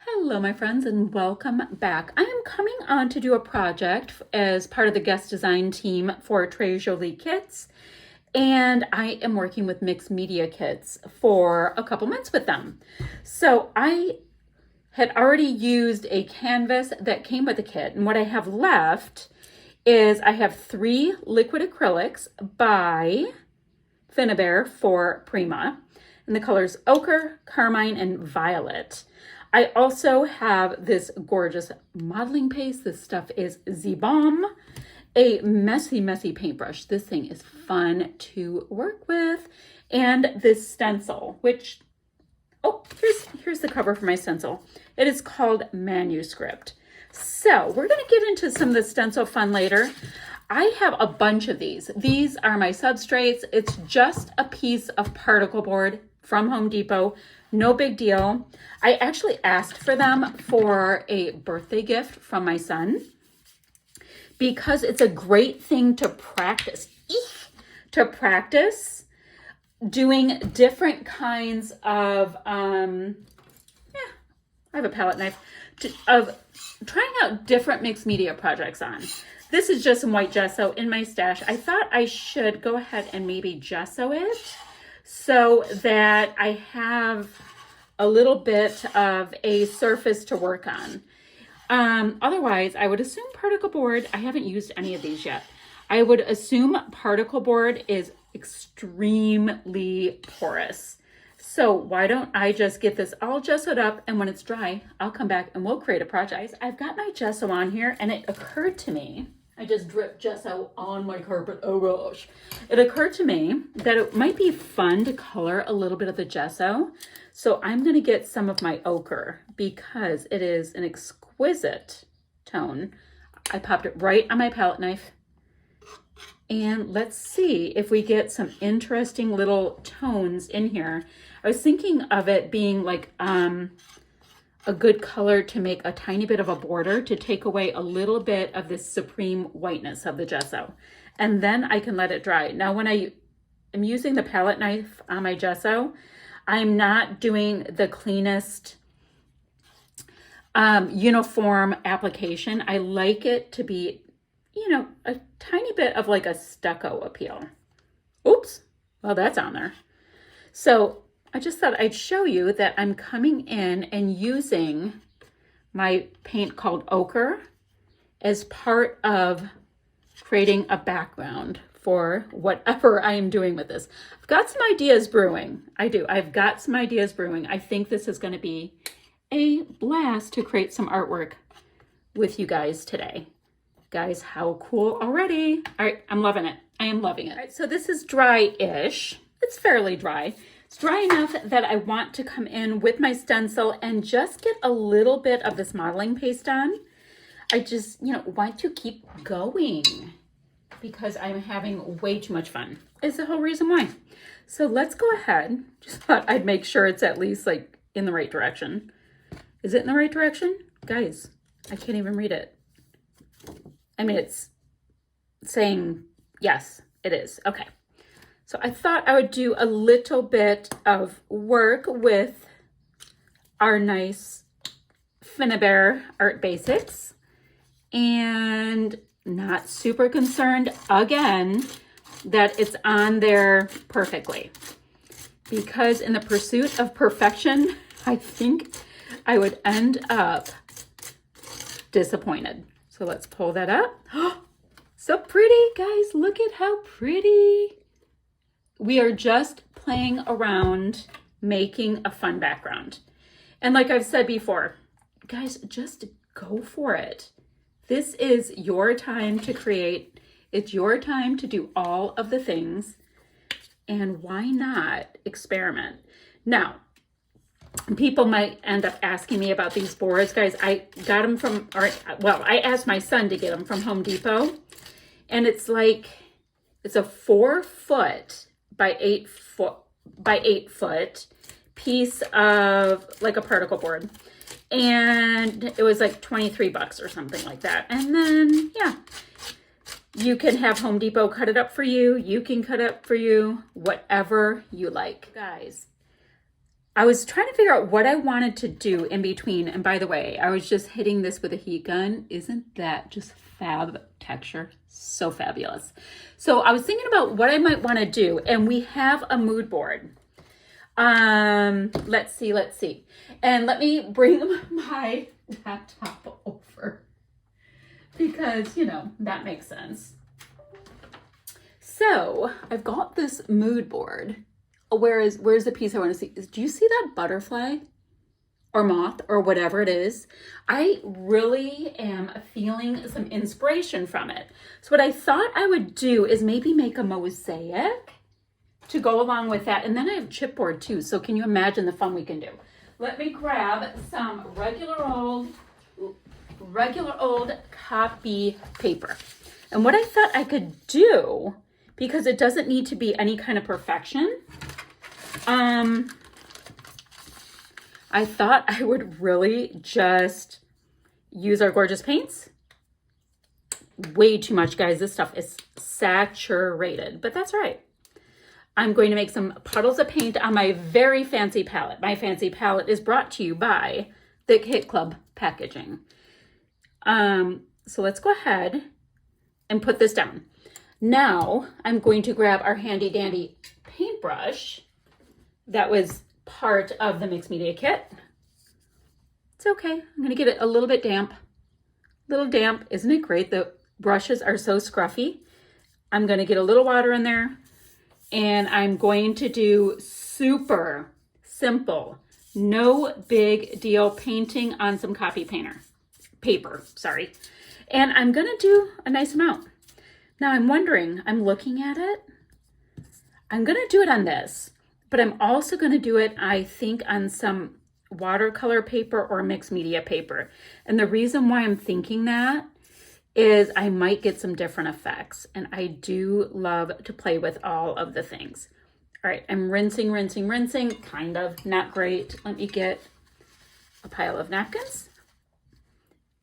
Hello, my friends, and welcome back. I am coming on to do a project as part of the guest design team for Jolie kits, and I am working with mixed media kits for a couple months with them. So I had already used a canvas that came with the kit, and what I have left is I have 3 liquid acrylics by Finnabair for Prima, and the colors ochre, carmine, and violet. I also have this gorgeous modeling paste. This stuff is Z-Bomb, a messy, messy paintbrush. This thing is fun to work with. And this stencil, which, here's the cover for my stencil. It is called Manuscript. So we're gonna get into some of the stencil fun later. I have a bunch of these. These are my substrates. It's just a piece of particle board from Home Depot. No big deal. I actually asked for them for a birthday gift from my son because it's a great thing to practice. Doing different kinds of, I have a palette knife, of trying out different mixed media projects on. This is just some white gesso in my stash. I thought I should go ahead and maybe gesso it so that I have a little bit of a surface to work on. Otherwise, I would assume particle board, I haven't used any of these yet. I would assume particle board is extremely porous. So why don't I just get this all gessoed up, and when it's dry, I'll come back and we'll create a project. I've got my gesso on here, and it occurred to me, I just dripped gesso on my carpet, oh gosh. It occurred to me that it might be fun to color a little bit of the gesso. So I'm gonna get some of my ochre because it is an exquisite tone. I popped it right on my palette knife. And let's see if we get some interesting little tones in here. I was thinking of it being like a good color to make a tiny bit of a border to take away a little bit of this supreme whiteness of the gesso. And then I can let it dry. Now, when I am using the palette knife on my gesso, I'm not doing the cleanest uniform application. I like it to be, a tiny bit of like a stucco appeal. Oops, well, that's on there. So I just thought I'd show you that I'm coming in and using my paint called ochre as part of creating a background for whatever I am doing with this. I've got some ideas brewing. I've got some ideas brewing. I think this is going to be a blast to create some artwork with you guys today. Guys, how cool already. All right, I'm loving it. I am loving it. All right, so this is dry-ish. It's fairly dry. It's dry enough that I want to come in with my stencil and just get a little bit of this modeling paste on. I just, want to keep going because I'm having way too much fun. Is the whole reason why. So let's go ahead. Just thought I'd make sure it's at least like in the right direction. Is it in the right direction? Guys, I can't even read it. I mean, it's saying, yes, it is. Okay. So I thought I would do a little bit of work with our nice Finnabair Art Basics, and not super concerned again that it's on there perfectly, because in the pursuit of perfection, I think I would end up disappointed. So let's pull that up. So pretty, guys. Look at how pretty. We are just playing around, making a fun background. And like I've said before, guys, just go for it. This is your time to create. It's your time to do all of the things. And why not experiment? Now, people might end up asking me about these boards. Guys, I got them from, I asked my son to get them from Home Depot. And it's a 4-foot by 8 foot piece of like a particle board. And it was like $23 or something like that. And then, yeah, you can have Home Depot cut it up for you. You can cut it up for you, whatever you like. Guys, I was trying to figure out what I wanted to do in between. And by the way, I was just hitting this with a heat gun. Isn't that just fab texture? So fabulous. So I was thinking about what I might want to do, and we have a mood board. Let's see. And let me bring my laptop over because, you know, that makes sense. So I've got this mood board. Where's the piece I want to see? Do you see that butterfly or moth or whatever it is? I really am feeling some inspiration from it. So what I thought I would do is maybe make a mosaic to go along with that. And then I have chipboard too. So can you imagine the fun we can do? Let me grab some regular old copy paper. And what I thought I could do, because it doesn't need to be any kind of perfection, I thought I would really just use our gorgeous paints. Way too much, guys. This stuff is saturated, but that's right. I'm going to make some puddles of paint on my very fancy palette. My fancy palette is brought to you by Thick Hit Club Packaging. So let's go ahead and put this down. Now I'm going to grab our handy dandy paintbrush that was part of the mixed media kit. It's okay. I'm going to get it a little bit damp. Little damp. Isn't it great? The brushes are so scruffy. I'm going to get a little water in there, and I'm going to do super simple, no big deal painting on some copy paper, sorry. And I'm going to do a nice amount. Now I'm wondering, I'm looking at it. I'm going to do it on this, but I'm also going to do it, I think, on some watercolor paper or mixed media paper. And the reason why I'm thinking that is I might get some different effects. And I do love to play with all of the things. All right, I'm rinsing, kind of, not great. Let me get a pile of napkins.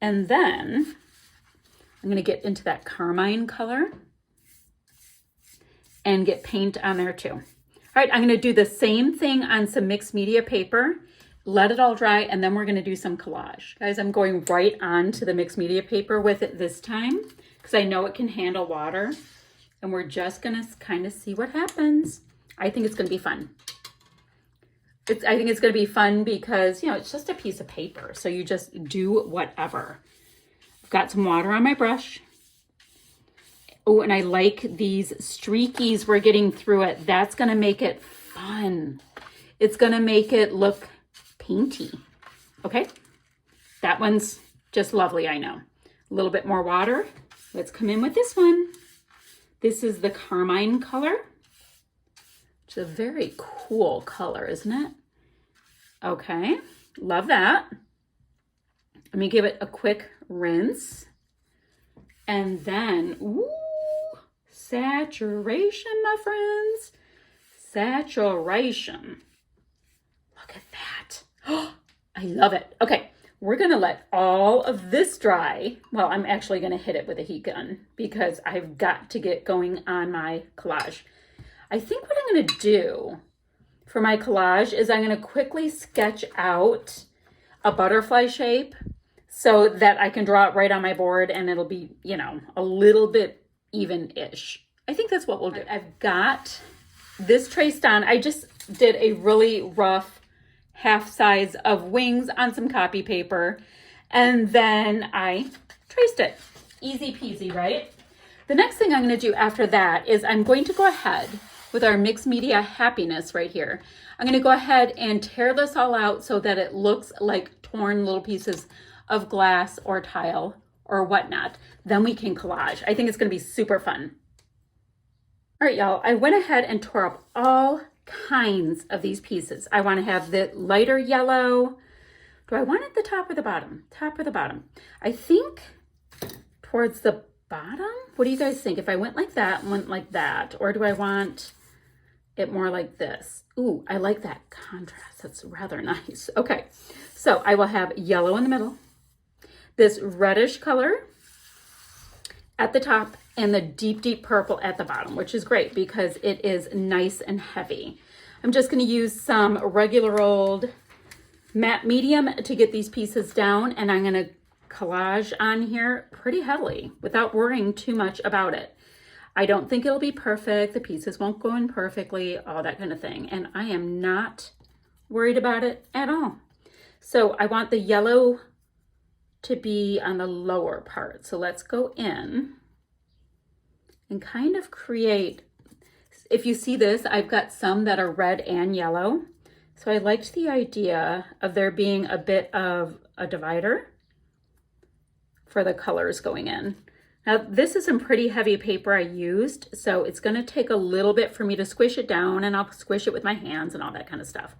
And then I'm going to get into that carmine color and get paint on there too. All right, I'm going to do the same thing on some mixed media paper, let it all dry, and then we're going to do some collage. Guys, I'm going right on to the mixed media paper with it this time because I know it can handle water, and we're just going to kind of see what happens. I think it's going to be fun. I think it's going to be fun because, you know, it's just a piece of paper, so you just do whatever. I've got some water on my brush. Oh, and I like these streakies we're getting through it. That's going to make it fun. It's going to make it look painty. Okay, that one's just lovely, I know. A little bit more water. Let's come in with this one. This is the carmine color. It's a very cool color, isn't it? Okay, love that. Let me give it a quick rinse. And then, ooh, saturation, my friends. Saturation. Look at that. Oh, I love it. Okay, we're going to let all of this dry. Well, I'm actually going to hit it with a heat gun because I've got to get going on my collage. I think what I'm going to do for my collage is I'm going to quickly sketch out a butterfly shape so that I can draw it right on my board and it'll be, you know, a little bit even-ish. I think that's what we'll do. I've got this traced on. I just did a really rough half size of wings on some copy paper, and then I traced it. Easy peasy, right? The next thing I'm going to do after that is I'm going to go ahead with our mixed media happiness right here. I'm going to go ahead and tear this all out so that it looks like torn little pieces of glass or tile or whatnot. Then we can collage. I think it's going to be super fun. All right, y'all, I went ahead and tore up all kinds of these pieces. I want to have the lighter yellow. Do I want it the top or the bottom? Top or the bottom? I think towards the bottom. What do you guys think? If I went like that and went like that, or do I want it more like this? Ooh, I like that contrast. That's rather nice. Okay, so I will have yellow in the middle, this reddish color at the top, and the deep, deep purple at the bottom, which is great because it is nice and heavy. I'm just going to use some regular old matte medium to get these pieces down, and I'm going to collage on here pretty heavily without worrying too much about it. I don't think it'll be perfect. The pieces won't go in perfectly, all that kind of thing. And I am not worried about it at all. So I want the yellow to be on the lower part. So let's go in and kind of create, if you see this, I've got some that are red and yellow. So I liked the idea of there being a bit of a divider for the colors going in. Now this is some pretty heavy paper I used, so it's gonna take a little bit for me to squish it down, and I'll squish it with my hands and all that kind of stuff.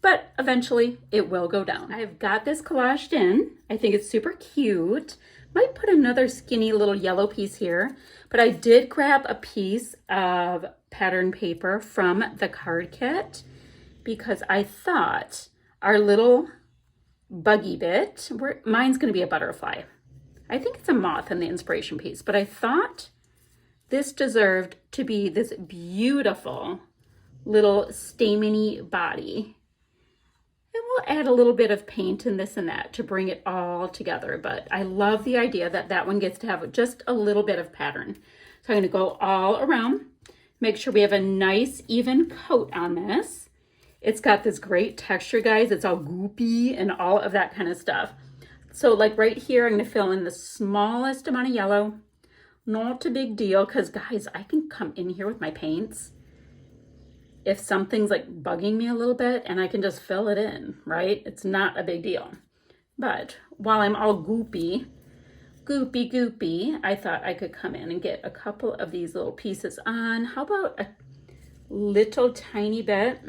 But eventually it will go down. I've got this collaged in. I think it's super cute. Might put another skinny little yellow piece here, but I did grab a piece of pattern paper from the card kit because I thought our little buggy bit, mine's gonna be a butterfly. I think it's a moth in the inspiration piece, but I thought this deserved to be this beautiful little stameny body. And we'll add a little bit of paint and this and that to bring it all together. But I love the idea that that one gets to have just a little bit of pattern. So I'm gonna go all around, make sure we have a nice even coat on this. It's got this great texture, guys. It's all goopy and all of that kind of stuff. So like right here, I'm gonna fill in the smallest amount of yellow. Not a big deal, because guys, I can come in here with my paints if something's like bugging me a little bit, and I can just fill it in, right? It's not a big deal. But while I'm all goopy, I thought I could come in and get a couple of these little pieces on. How about a little tiny bit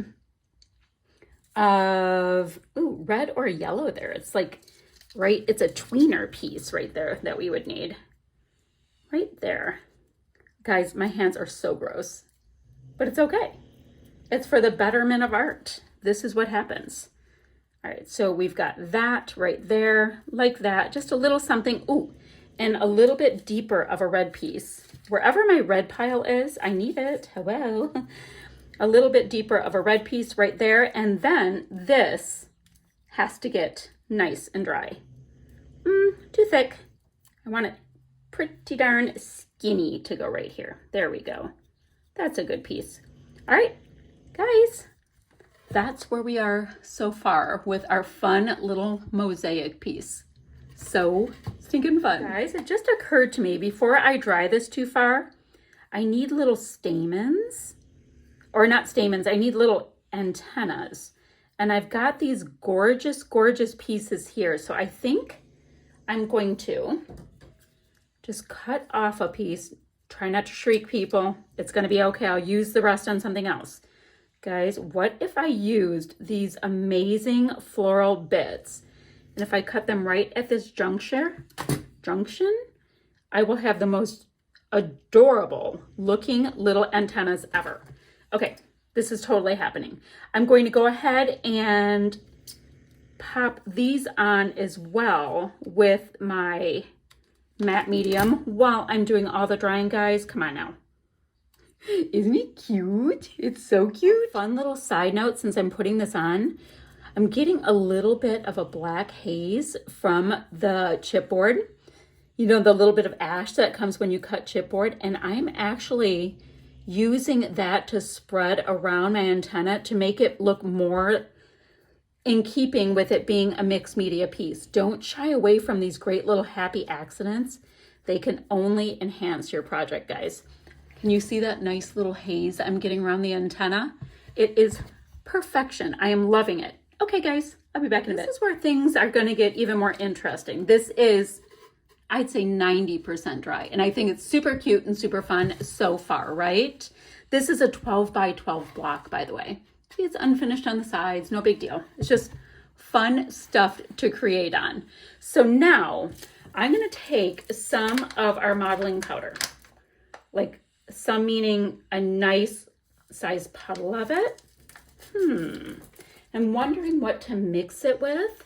of red or yellow there? It's like, right, it's a tweener piece right there that we would need. Right there. Guys, my hands are so gross, but it's okay. It's for the betterment of art. This is what happens. All right, so we've got that right there, like that, just a little something. Ooh, and a little bit deeper of a red piece. Wherever my red pile is, I need it, hello. A little bit deeper of a red piece right there, and then this has to get nice and dry. Too thick. I want it pretty darn skinny to go right here. There we go. That's a good piece. All right, guys, that's where we are so far with our fun little mosaic piece. So stinking fun. Guys, it just occurred to me before I dry this too far, I need little stamens, or not stamens, I need little antennas. And I've got these gorgeous, gorgeous pieces here. So I think I'm going to just cut off a piece. Try not to shriek, people. It's gonna be okay. I'll use the rest on something else. Guys, what if I used these amazing floral bits? And if I cut them right at this junction, I will have the most adorable looking little antennas ever. Okay, this is totally happening. I'm going to go ahead and pop these on as well with my matte medium while I'm doing all the drying, guys. Come on now. Isn't it cute? It's so cute. Fun little side note, since I'm putting this on, I'm getting a little bit of a black haze from the chipboard. You know, the little bit of ash that comes when you cut chipboard, and I'm actually using that to spread around my antenna to make it look more in keeping with it being a mixed media piece. Don't shy away from these great little happy accidents. They can only enhance your project, guys. Can you see that nice little haze I'm getting around the antenna? It is perfection. I am loving it. Okay, guys, I'll be back in a bit. This is where things are gonna get even more interesting. This is, I'd say 90% dry, and I think it's super cute and super fun so far, right? This is a 12 by 12 block, by the way. See, it's unfinished on the sides, no big deal. It's just fun stuff to create on. So now I'm gonna take some of our modeling powder, like some meaning a nice size puddle of it. I'm wondering what to mix it with,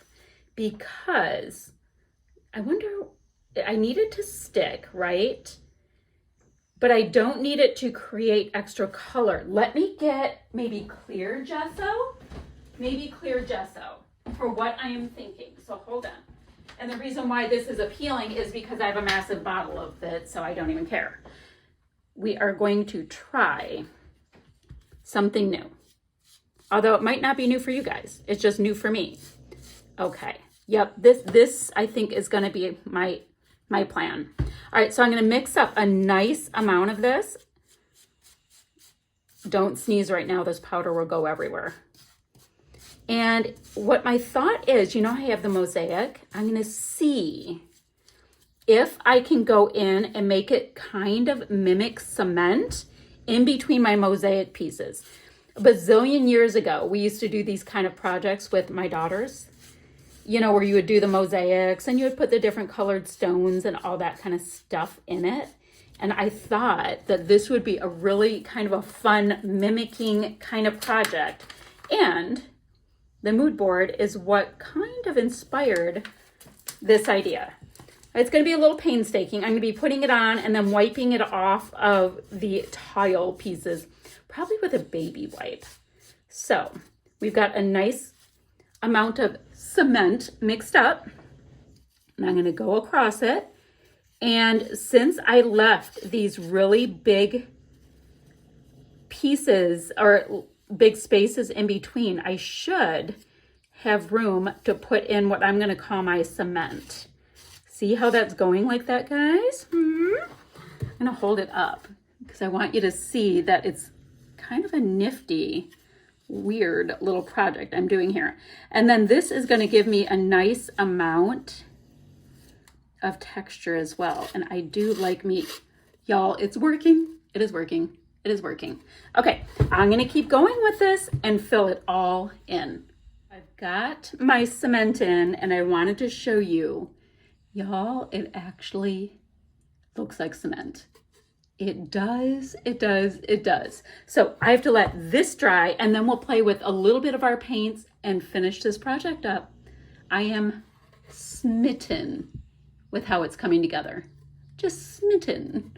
because I wonder, I need it to stick, right? but I don't need it to create extra color. Let me get maybe clear gesso. Maybe clear gesso for what I am thinking. So hold on. And the reason why this is appealing is because I have a massive bottle of it, so I don't even care. We are going to try something new. Although it might not be new for you guys. It's just new for me. Okay. Yep. This I think is going to be my plan. All right. So I'm going to mix up a nice amount of this. Don't sneeze right now. This powder will go everywhere. And what my thought is, you know, I have the Mosaic. I'm going to see if I can go in and make it kind of mimic cement in between my Mosaic pieces. A bazillion years ago, we used to do these kind of projects with my daughters, you know, where you would do the mosaics and you would put the different colored stones and all that kind of stuff in it. And I thought that this would be a really kind of a fun mimicking kind of project. And the mood board is what kind of inspired this idea. It's going to be a little painstaking. I'm going to be putting it on and then wiping it off of the tile pieces, probably with a baby wipe. So we've got a nice amount of cement mixed up, and I'm going to go across it. And since I left these really big pieces or big spaces in between, I should have room to put in what I'm going to call my cement. See how that's going like that, guys? I'm going to hold it up because I want you to see that it's kind of a nifty, weird little project I'm doing here. And then this is going to give me a nice amount of texture as well. And I do like me, y'all, it's working. It is working. It is working. Okay, I'm going to keep going with this and fill it all in. I've got my cement in and I wanted to show you, y'all, it actually looks like cement. It does, it does, it does. So I have to let this dry and then we'll play with a little bit of our paints and finish this project up. I am smitten with how it's coming together. Just smitten.